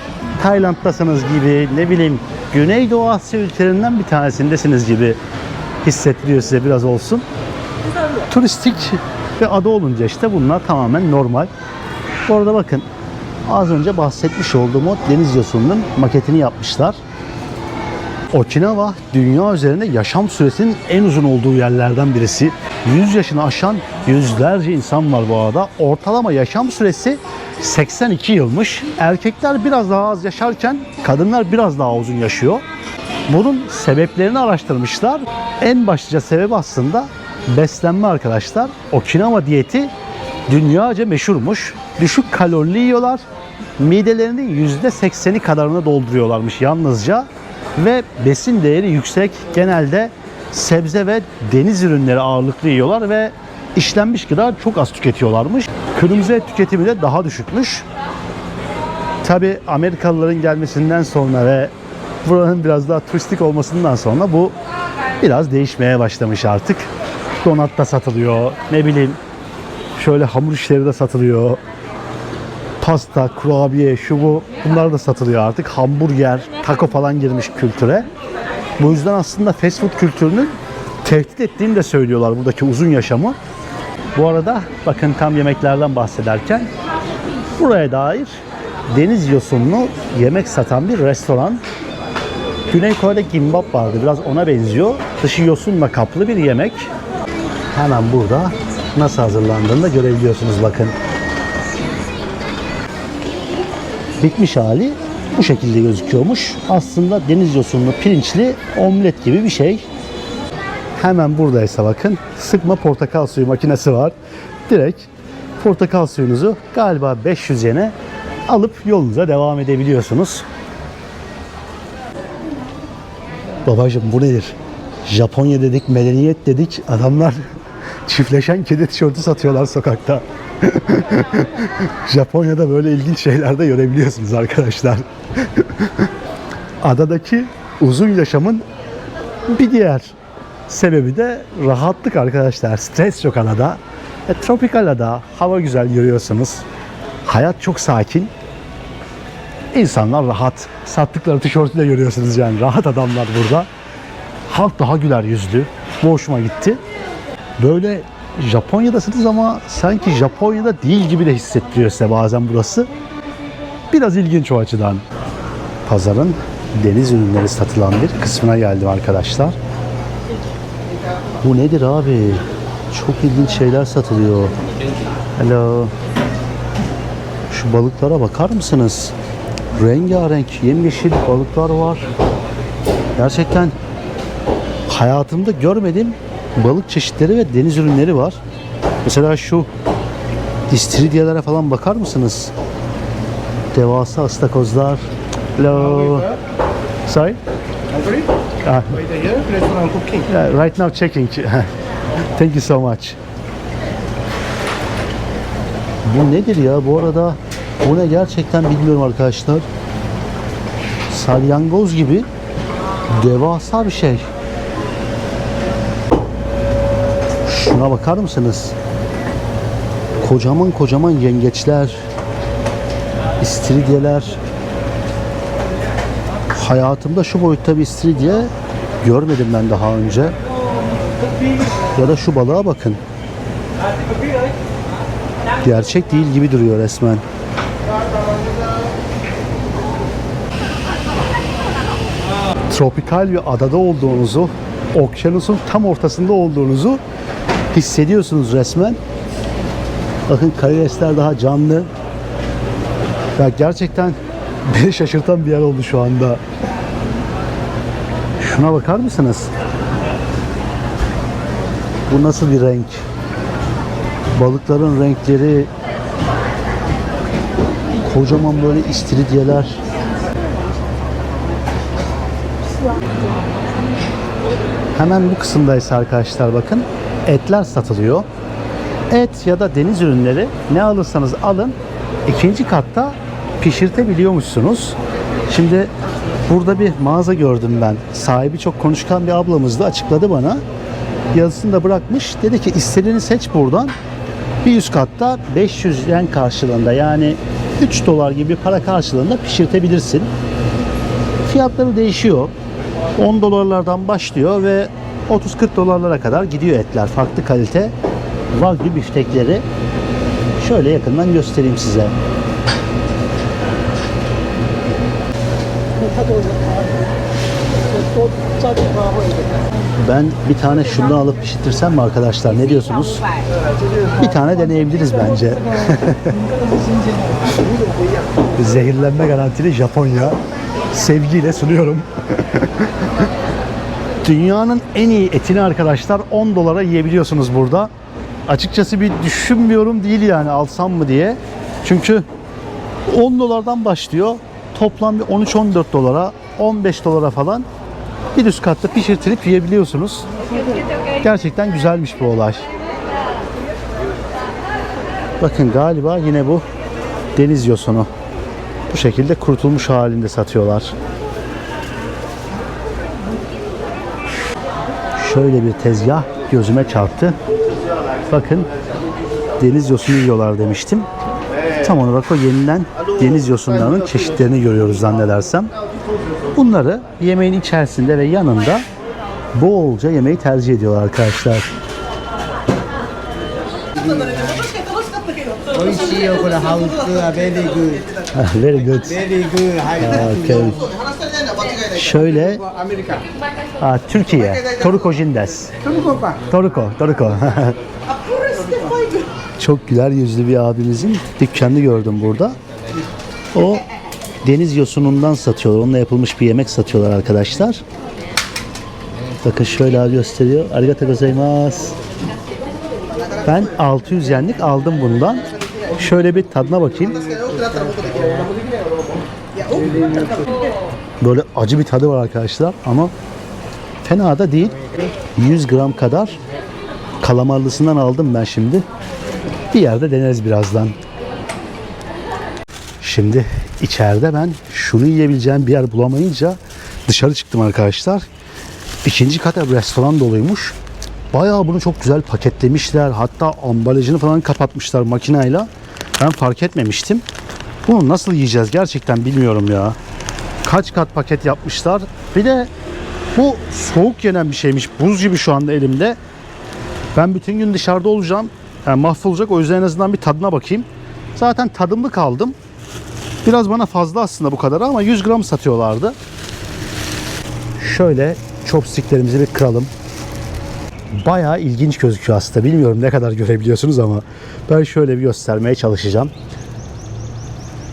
Tayland'dasınız gibi, ne bileyim Güneydoğu Asya ülkelerinden bir tanesindesiniz gibi hissettiriyor size biraz olsun. Turistik bir ada olunca işte bunlar tamamen normal. Bu arada bakın az önce bahsetmiş olduğum o deniz yosununun maketini yapmışlar. Okinawa dünya üzerinde yaşam süresinin en uzun olduğu yerlerden birisi. 100 yaşını aşan yüzlerce insan var bu arada. Ortalama yaşam süresi 82 yılmış. Erkekler biraz daha az yaşarken kadınlar biraz daha uzun yaşıyor. Bunun sebeplerini araştırmışlar. En başlıca sebebi aslında beslenme arkadaşlar. Okinawa diyeti dünyaca meşhurmuş. Düşük kalorili yiyorlar. Midelerinin %80'i kadarını dolduruyorlarmış yalnızca. Ve besin değeri yüksek. Genelde sebze ve deniz ürünleri ağırlıklı yiyorlar ve işlenmiş gıda çok az tüketiyorlarmış. Kırmızı et tüketimi de daha düşükmüş. Tabi Amerikalıların gelmesinden sonra ve buranın biraz daha turistik olmasından sonra bu biraz değişmeye başlamış artık. Donat da satılıyor. Ne bileyim şöyle hamur işleri de satılıyor. Pasta, kurabiye, şu bu bunlar da satılıyor artık. Hamburger, taco falan girmiş kültüre. Bu yüzden aslında fast food kültürünün tehdit ettiğini de söylüyorlar buradaki uzun yaşamı. Bu arada bakın tam yemeklerden bahsederken buraya dair deniz yosunlu yemek satan bir restoran. Güney Kore'de gimbap vardı. Biraz ona benziyor. Dışı yosunla kaplı bir yemek. Hemen burada nasıl hazırlandığını da görebiliyorsunuz bakın. Bitmiş hali bu şekilde gözüküyormuş. Aslında deniz yosunlu pirinçli omlet gibi bir şey. Hemen buradaysa bakın sıkma portakal suyu makinesi var. Direkt portakal suyunuzu galiba 500 yene alıp yolunuza devam edebiliyorsunuz. Babacım bu nedir? Japonya dedik, medeniyet dedik. Adamlar çiftleşen kedi tişörtü satıyorlar sokakta. Japonya'da böyle ilginç şeyler de görebiliyorsunuz arkadaşlar. Adadaki uzun yaşamın bir diğer sebebi de rahatlık arkadaşlar. Stres yok adada. Tropikal ada. Hava güzel görüyorsunuz. Hayat çok sakin. İnsanlar rahat. Sattıkları tişörtü de görüyorsunuz yani. Rahat adamlar burada. Halk daha güler yüzlü. Bu hoşuma gitti. Böyle Japonya'dasınız ama sanki Japonya'da değil gibi de hissettiriyor size bazen burası. Biraz ilginç o açıdan. Pazarın deniz ürünleri satılan bir kısmına geldim arkadaşlar. Bu nedir abi? Çok ilginç şeyler satılıyor. Hello. Şu balıklara bakar mısınız? Rengarenk, yemyeşil balıklar var. Gerçekten hayatımda görmediğim balık çeşitleri ve deniz ürünleri var. Mesela şu istiridyelere falan bakar mısınız? Devasa ıstakozlar. Hello. Sorry? Yeah, right now checking. Thank you so much. Bu nedir ya bu arada? Bu ne gerçekten bilmiyorum arkadaşlar. Salyangoz gibi devasa bir şey. Şuna bakar mısınız? Kocaman kocaman yengeçler, istiridyeler. Hayatımda şu boyutta bir istiridye görmedim ben daha önce. Ya da şu balığa bakın. Gerçek değil gibi duruyor resmen. Tropikal bir adada olduğunuzu, okyanusun tam ortasında olduğunuzu hissediyorsunuz resmen. Bakın karidesler daha canlı. Ya gerçekten beni şaşırtan bir yer oldu şu anda. Şuna bakar mısınız? Bu nasıl bir renk? Balıkların renkleri, kocaman böyle istiridyeler. Hemen bu kısımdaysa arkadaşlar bakın etler satılıyor. Et ya da deniz ürünleri ne alırsanız alın ikinci katta pişirtebiliyormuşsunuz. Şimdi burada bir mağaza gördüm ben. Sahibi çok konuşkan bir ablamızdı, açıkladı bana. Yazısını da bırakmış. Dedi ki istediğini seç buradan. Bir üst katta 500 yen karşılığında yani 3 dolar gibi bir para karşılığında pişirtebilirsin. Fiyatları değişiyor. 10 dolarlardan başlıyor ve 30-40 dolarlara kadar gidiyor etler. Farklı kalite Wagyu biftekleri. Şöyle yakından göstereyim size. Ben bir tane şunu alıp pişirtirsem mi arkadaşlar? Ne diyorsunuz? Bir tane deneyebiliriz bence. Zehirlenme garantili Japonya. Sevgiyle sunuyorum. Dünyanın en iyi etini arkadaşlar 10 dolara yiyebiliyorsunuz burada. Açıkçası bir düşünmüyorum değil yani alsam mı diye. Çünkü 10 dolardan başlıyor. Toplam bir 13-14 dolara, 15 dolara falan bir üst katta pişirtilip yiyebiliyorsunuz. Gerçekten güzelmiş bu olay. Bakın galiba yine bu deniz yosunu. Bu şekilde kurutulmuş halinde satıyorlar. Şöyle bir tezgah gözüme çarptı. Bakın, deniz yosunu yiyorlar demiştim. Tam olarak o yenilen deniz yosunlarının çeşitlerini görüyoruz zannedersem. Bunları yemeğin içerisinde ve yanında bolca yemeği tercih ediyorlar arkadaşlar. 美味しいよこれハウスはベリーグー Very good. ベリーグーはい Okay. Şöyle アメリカ Türkiye, Toruko Jindes. トルコか Toruko. Çok güler yüzlü bir abimizin dükkanını gördüm burada. O deniz yosunundan satıyorlar. Onunla yapılmış bir yemek satıyorlar arkadaşlar. Bakın şöyle abi gösteriyor. Arigato gozaimasu. Ben 600 yenlik aldım bundan. Şöyle bir tadına bakayım. Böyle acı bir tadı var arkadaşlar ama fena da değil. 100 gram kadar kalamarlısından aldım ben şimdi. Bir yerde deneriz birazdan. Şimdi içeride ben şunu yiyebileceğim bir yer bulamayınca dışarı çıktım arkadaşlar. İkinci kata bir restoran doluymuş. Bayağı bunu çok güzel paketlemişler. Hatta ambalajını falan kapatmışlar makinayla. Ben fark etmemiştim. Bunu nasıl yiyeceğiz gerçekten bilmiyorum ya. Kaç kat paket yapmışlar. Bir de bu soğuk yenen bir şeymiş. Buz gibi şu anda elimde. Ben bütün gün dışarıda olacağım. Yani mahvolacak. O yüzden en azından bir tadına bakayım. Zaten tadımlık aldım. Biraz bana fazla aslında bu kadar ama 100 gram satıyorlardı. Şöyle chopsticklerimizi bir kıralım. Bayağı ilginç gözüküyor aslında. Bilmiyorum ne kadar görebiliyorsunuz ama ben şöyle bir göstermeye çalışacağım.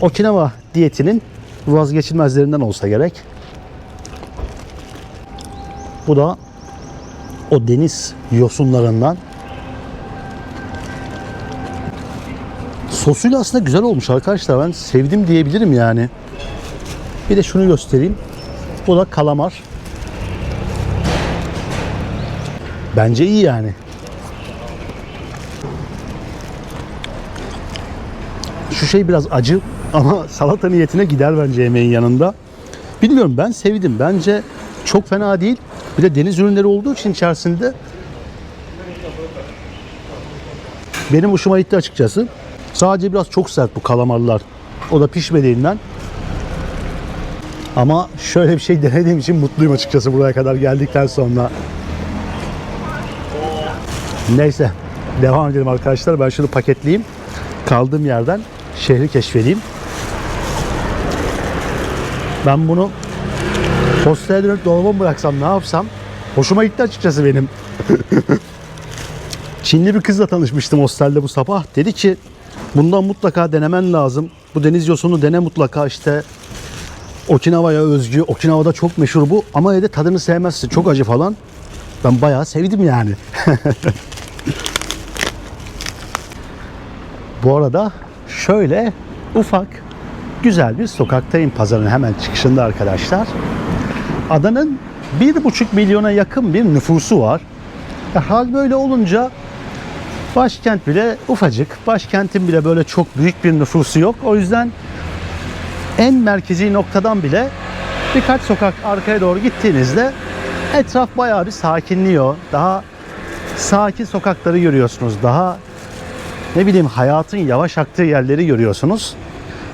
Okinawa diyetinin vazgeçilmezlerinden olsa gerek. Bu da o deniz yosunlarından. Sosuyla aslında güzel olmuş arkadaşlar. Ben sevdim diyebilirim yani. Bir de şunu göstereyim. Bu da kalamar. Bence iyi yani. Şu şey biraz acı ama salata niyetine gider bence yemeğin yanında. Bilmiyorum, ben sevdim. Bence çok fena değil. Bir de deniz ürünleri olduğu için içerisinde benim hoşuma gitti açıkçası. Sadece biraz çok sert bu kalamarlar. O da pişmediğinden. Ama şöyle bir şey denediğim için mutluyum açıkçası buraya kadar geldikten sonra. Neyse, devam edelim arkadaşlar. Ben şunu paketleyeyim. Kaldığım yerden şehri keşfedeyim. Ben bunu postaya dönüp dolaba mı bıraksam, ne yapsam? Hoşuma gitti açıkçası benim. Çinli bir kızla tanışmıştım hostelde bu sabah. Dedi ki bundan mutlaka denemen lazım. Bu deniz yosunu dene mutlaka, işte Okinawa'ya özgü. Okinawa'da çok meşhur bu. Ama evde tadını sevmezsin. Çok acı falan. Ben bayağı sevdim yani. Bu arada şöyle ufak güzel bir sokaktayım, pazarın hemen çıkışında arkadaşlar. Adanın 1,5 milyona yakın bir nüfusu var. Hal böyle olunca başkent bile ufacık. Başkentin bile böyle çok büyük bir nüfusu yok. O yüzden en merkezi noktadan bile birkaç sokak arkaya doğru gittiğinizde etraf bayağı bir sakinliyor. Daha sakin sokakları görüyorsunuz. Daha ne bileyim, hayatın yavaş aktığı yerleri görüyorsunuz.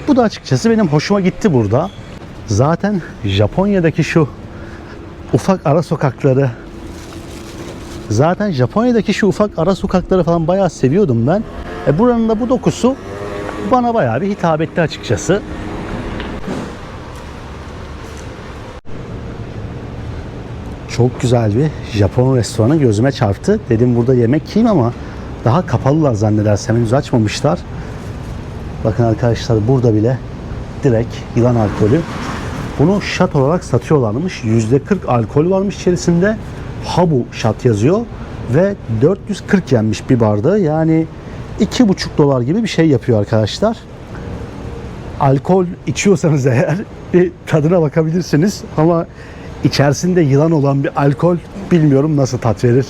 Bu da açıkçası benim hoşuma gitti burada. Zaten Japonya'daki şu ufak ara sokakları, falan bayağı seviyordum ben. Buranın da bu dokusu bana bayağı bir hitap etti açıkçası. Çok güzel bir Japon restoranı gözüme çarptı. Dedim burada yemek yiyeyim ama daha kapalılar zannedersem, henüz açmamışlar. Bakın arkadaşlar, burada bile direkt yılan alkolü. Bunu şat olarak satıyorlarmış. %40 alkol varmış içerisinde. Habu şat yazıyor ve 440 yenmiş bir bardağı. Yani $2,5 gibi bir şey yapıyor arkadaşlar. Alkol içiyorsanız eğer bir tadına bakabilirsiniz ama içerisinde yılan olan bir alkol bilmiyorum nasıl tat verir.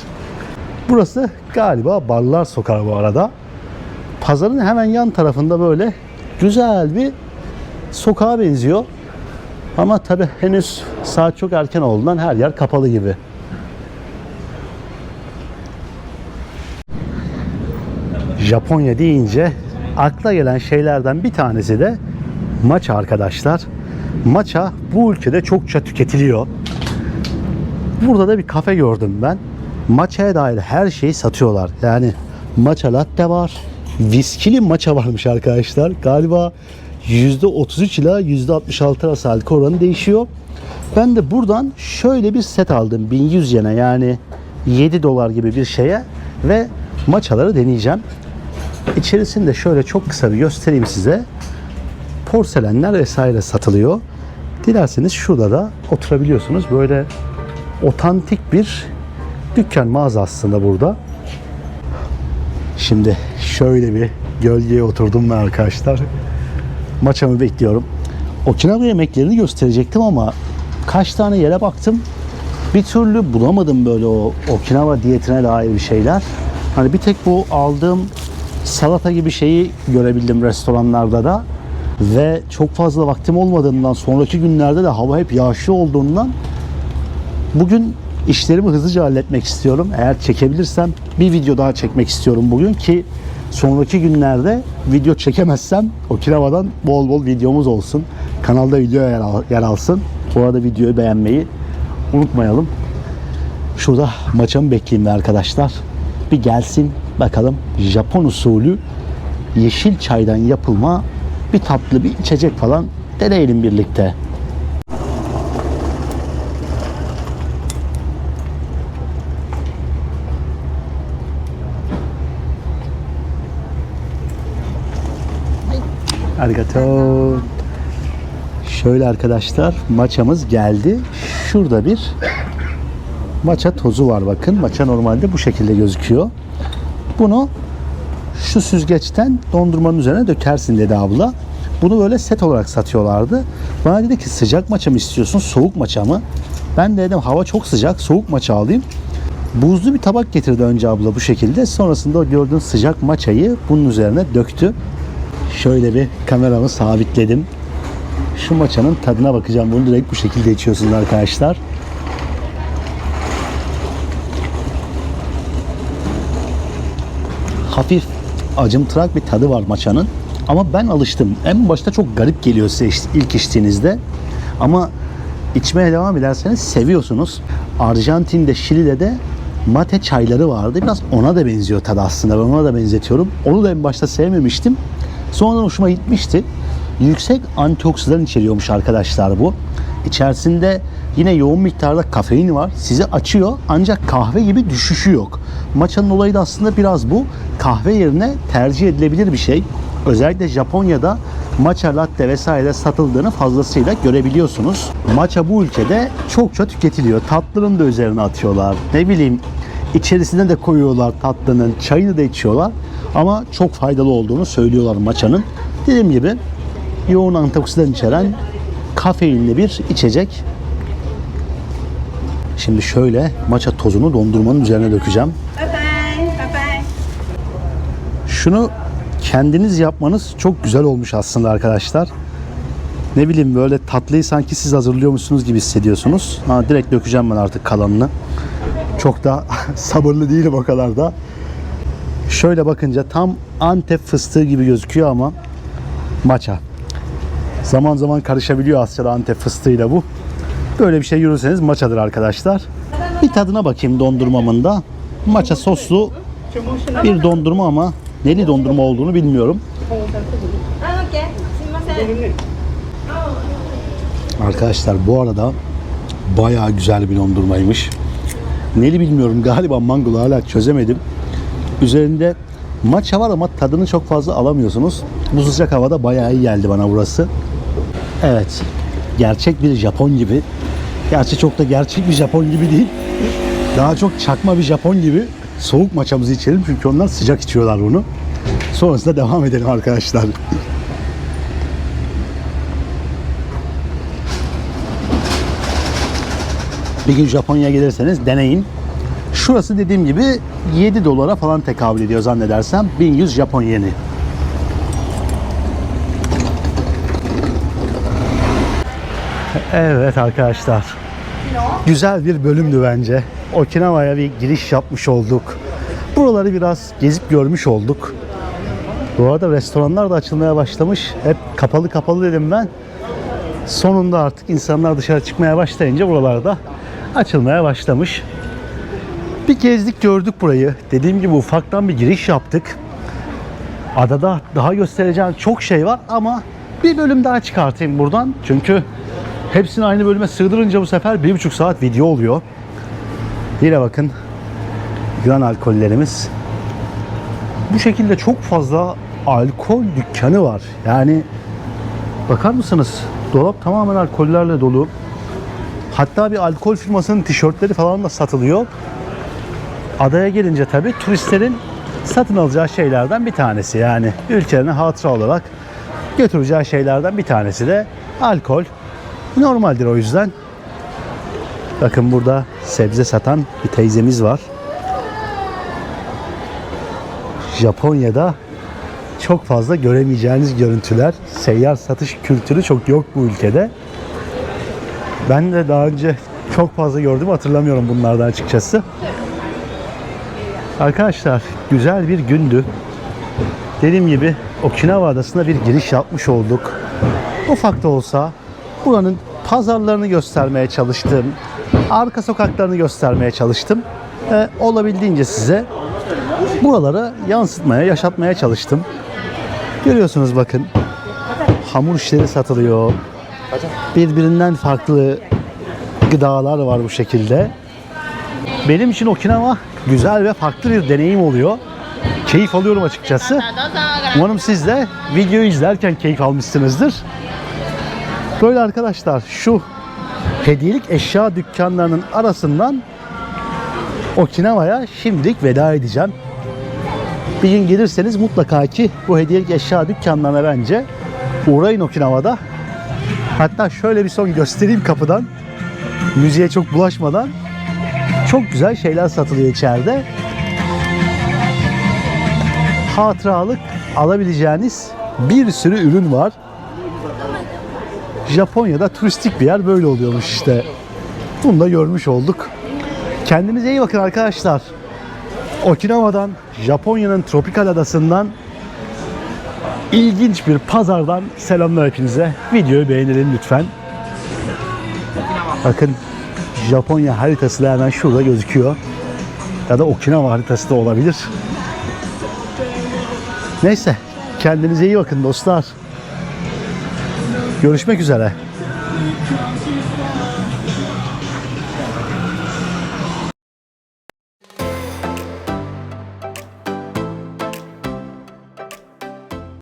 Burası galiba Barlar Sokağı bu arada. Pazarın hemen yan tarafında böyle güzel bir sokağa benziyor. Ama tabi henüz saat çok erken olduğundan her yer kapalı gibi. Japonya deyince akla gelen şeylerden bir tanesi de matcha arkadaşlar. Matcha bu ülkede çokça tüketiliyor. Burada da bir kafe gördüm ben. Matcha'ya dair her şeyi satıyorlar. Yani matcha latte var. Viskili matcha varmış arkadaşlar. Galiba %33 ila %66 arası alkol oranı değişiyor. Ben de buradan şöyle bir set aldım. 1100 yene, yani 7 dolar gibi bir şeye ve matchaları deneyeceğim. İçerisinde şöyle çok kısa bir göstereyim size. Porselenler vesaire satılıyor. Dilerseniz şurada da oturabiliyorsunuz. Böyle otantik bir dükkan, mağaza aslında burada. Şimdi şöyle bir gölgeye oturdum ben arkadaşlar. Matchamı bekliyorum. Okinawa yemeklerini gösterecektim ama kaç tane yere baktım. Bir türlü bulamadım böyle o Okinawa diyetine dair bir şeyler. Hani bir tek bu aldığım salata gibi şeyi görebildim restoranlarda da. Ve çok fazla vaktim olmadığından, sonraki günlerde de hava hep yağışlı olduğundan bugün işlerimi hızlıca halletmek istiyorum. Eğer çekebilirsem bir video daha çekmek istiyorum bugün ki sonraki günlerde video çekemezsem Okinawa'dan bol bol videomuz olsun. Kanalda video yer alsın. Bu arada videoyu beğenmeyi unutmayalım. Şurada matchamı bekleyeyim arkadaşlar. Bir gelsin bakalım, Japon usulü yeşil çaydan yapılma bir tatlı bir içecek falan deneyelim birlikte. Arigato. Şöyle arkadaşlar, matchamız geldi. Şurada bir matcha tozu var bakın. Matcha normalde bu şekilde gözüküyor. Bunu şu süzgeçten dondurmanın üzerine dökersin dedi abla. Bunu böyle set olarak satıyorlardı. Bana dedi ki sıcak matcha mı istiyorsun, soğuk matcha mı? Ben de dedim hava çok sıcak, soğuk matcha alayım. Buzlu bir tabak getirdi önce abla bu şekilde. Sonrasında o gördüğün sıcak matchayı bunun üzerine döktü. Şöyle bir kameramı sabitledim. Şu matchanın tadına bakacağım. Bunu direkt bu şekilde içiyorsunuz arkadaşlar. Hafif acımtırak bir tadı var matchanın. Ama ben alıştım. En başta çok garip geliyor size ilk içtiğinizde. Ama içmeye devam ederseniz seviyorsunuz. Arjantin'de, Şili'de de mate çayları vardı. Biraz ona da benziyor tadı aslında. Ben ona da benzetiyorum. Onu da en başta sevmemiştim. Sonradan hoşuma gitmişti. Yüksek antioksidan içeriyormuş arkadaşlar bu. İçerisinde yine yoğun miktarda kafein var. Sizi açıyor ancak kahve gibi düşüşü yok. Matcha'nın olayı da aslında biraz bu. Kahve yerine tercih edilebilir bir şey. Özellikle Japonya'da matcha latte vesaire satıldığını fazlasıyla görebiliyorsunuz. Matcha bu ülkede çokça tüketiliyor. Tatlının da üzerine atıyorlar. Ne bileyim, içerisine de koyuyorlar tatlının. Çayını da içiyorlar. Ama çok faydalı olduğunu söylüyorlar matcha'nın. Dediğim gibi yoğun antioksidan içeren kafeinli bir içecek. Şimdi şöyle matcha tozunu dondurmanın üzerine dökeceğim. Şunu kendiniz yapmanız çok güzel olmuş aslında arkadaşlar. Ne bileyim, böyle tatlıyı sanki siz hazırlıyormuşsunuz gibi hissediyorsunuz. Ha, direkt dökeceğim ben artık kalanını. Çok da sabırlı değilim o kadar da. Şöyle bakınca tam Antep fıstığı gibi gözüküyor ama matcha. Zaman zaman karışabiliyor Asya'da Antep fıstığıyla bu. Böyle bir şey görürseniz matchadır arkadaşlar. Bir tadına bakayım dondurmamın da. Matcha soslu bir dondurma ama neli dondurma olduğunu bilmiyorum. Arkadaşlar bu arada bayağı güzel bir dondurmaymış. Neli bilmiyorum, galiba mangolu, hala çözemedim. Üzerinde matcha var ama tadını çok fazla alamıyorsunuz. Bu sıcak havada bayağı iyi geldi bana burası. Evet, gerçek bir Japon gibi. Gerçi çok da gerçek bir Japon gibi değil. Daha çok çakma bir Japon gibi soğuk matchamızı içelim çünkü onlar sıcak içiyorlar bunu. Sonrasında devam edelim arkadaşlar. Bir gün Japonya'ya gelirseniz deneyin. Şurası dediğim gibi 7 dolara falan tekabül ediyor zannedersem. 1100 Japon yeni. Evet arkadaşlar. Güzel bir bölümdü bence. Okinawa'ya bir giriş yapmış olduk. Buraları biraz gezip görmüş olduk. Bu arada restoranlar da açılmaya başlamış. Hep kapalı kapalı dedim ben. Sonunda artık insanlar dışarı çıkmaya başlayınca buralarda açılmaya başlamış. Bir gezdik gördük burayı. Dediğim gibi ufaktan bir giriş yaptık. Adada daha göstereceğim çok şey var ama bir bölüm daha çıkartayım buradan. Çünkü hepsini aynı bölüme sığdırınca bu sefer 1,5 saat video oluyor. Yine bakın Yunan alkollerimiz. Bu şekilde çok fazla alkol dükkanı var. Yani bakar mısınız? Dolap tamamen alkollerle dolu. Hatta bir alkol firmasının tişörtleri falan da satılıyor. Adaya gelince tabii turistlerin satın alacağı şeylerden bir tanesi. Yani ülkelerine hatıra olarak götüreceği şeylerden bir tanesi de alkol. Normaldir o yüzden. Bakın burada sebze satan bir teyzemiz var. Japonya'da çok fazla göremeyeceğiniz görüntüler. Seyyar satış kültürü çok yok bu ülkede. Ben de daha önce çok fazla gördüm, hatırlamıyorum bunlardan açıkçası. Arkadaşlar güzel bir gündü. Dediğim gibi Okinawa Adası'na bir giriş yapmış olduk. Ufak da olsa buranın pazarlarını göstermeye çalıştım. Arka sokaklarını göstermeye çalıştım. Olabildiğince size buraları yansıtmaya, yaşatmaya çalıştım. Görüyorsunuz bakın. Hamur işleri satılıyor. Birbirinden farklı gıdalar var bu şekilde. Benim için Okinawa güzel ve farklı bir deneyim oluyor. Keyif alıyorum açıkçası. Umarım siz de videoyu izlerken keyif almışsınızdır. Böyle arkadaşlar, şu hediyelik eşya dükkanlarının arasından Okinawa'ya şimdilik veda edeceğim. Bir gün gelirseniz mutlaka ki bu hediyelik eşya dükkanlarına bence uğrayın Okinawa'da. Hatta şöyle bir son göstereyim kapıdan. Müziğe çok bulaşmadan. Çok güzel şeyler satılıyor içeride. Hatıralık alabileceğiniz bir sürü ürün var. Japonya'da turistik bir yer böyle oluyormuş işte. Bunu da görmüş olduk. Kendinize iyi bakın arkadaşlar. Okinawa'dan, Japonya'nın tropikal adasından, ilginç bir pazardan selamlar hepinize. Videoyu beğenelim lütfen. Bakın Japonya haritası da hemen şurada gözüküyor. Ya da Okinawa haritası da olabilir. Neyse, kendinize iyi bakın dostlar. Görüşmek üzere.